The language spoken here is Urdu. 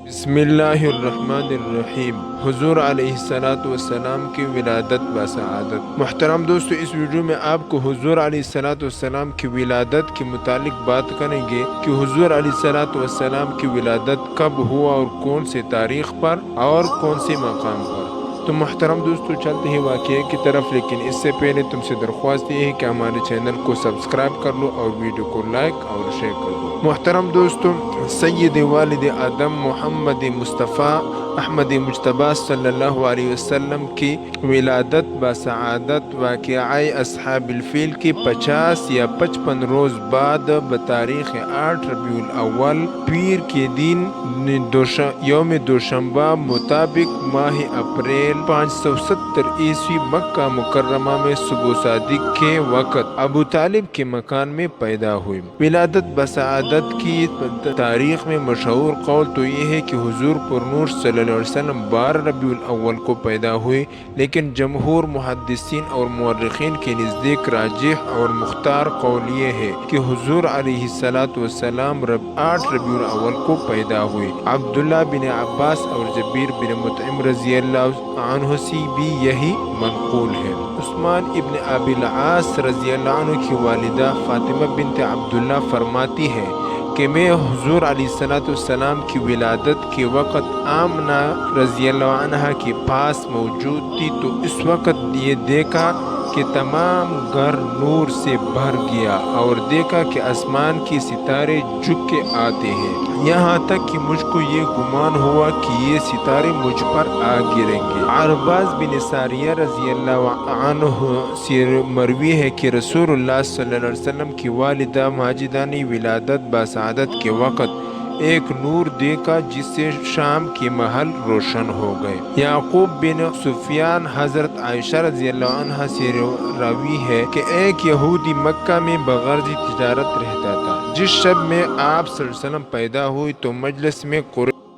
بسم اللہ الرحمن الرحیم۔ حضور علیہ السلام کی ولادت بسعادت۔ محترم دوستو، اس ویڈیو میں آپ کو حضور علیہ السلام کی ولادت کے متعلق بات کریں گے کہ حضور علیہ السلام کی ولادت کب ہوا اور کون سے تاریخ پر اور کون سے مقام پر۔ تو محترم دوستو، چلتے ہیں واقعے کی طرف، لیکن اس سے پہلے تم سے درخواست یہ ہے کہ ہمارے چینل کو سبسکرائب کر لو اور ویڈیو کو لائک اور شیئر کر دو۔ محترم دوستو، سید والد آدم محمد مصطفیٰ احمد مجتبیٰ صلی اللہ علیہ وسلم کی ولادت بسعادت واقعہ اصحاب الفیل کی 50 یا 55 روز بعد بتاریخ 8 ربیع الاول پیر کے دن یوم دوشنبہ مطابق ماہ اپریل 570 عیسوی مکہ مکرمہ میں صبح صادق کے وقت ابو طالب کے مکان میں پیدا ہوئی۔ ولادت بسعادت کی تاریخ میں مشہور قول تو یہ ہے کہ حضور پرنور صلی اللہ علیہ وسلم 12 ربیع الاول کو پیدا ہوئے، لیکن جمہور محدثین اور مورخین کے نزدیک راجح اور مختار قول یہ ہے کہ حضور علیہ السلام 8 ربیع الاول کو پیدا ہوئے۔ عبداللہ بن عباس اور جبیر بن مطعم رضی اللہ عنہ سے بھی یہی منقول ہے۔ عثمان ابن ابی العاص رضی اللہ عنہ کی والدہ فاطمہ بنت عبداللہ فرماتی ہے کہ میں حضور علیہ السلام کی ولادت کے وقت آمنہ رضی اللہ عنہ کے پاس موجود تھی، تو اس وقت یہ دیکھا کہ تمام گھر نور سے بھر گیا اور دیکھا کہ آسمان کے ستارے جھک کے آتے ہیں، یہاں تک کہ مجھ کو یہ گمان ہوا کہ یہ ستارے مجھ پر آ گریں گے۔ عرباز بن ساریہ رضی اللہ عنہ سے مروی ہے کہ رسول اللہ صلی اللہ علیہ وسلم کی والدہ ماجدہ نے ولادت بسعادت کے وقت ایک نور دیکھا جس سے شام کے محل روشن ہو گئے۔ یعقوب بن سفیان حضرت عائشہ رضی اللہ عنہ سے راوی ہے کہ ایک یہودی مکہ میں بغرض تجارت رہتا تھا۔ جس شب میں آپ صلی اللہ علیہ وسلم پیدا ہوئی تو مجلس میں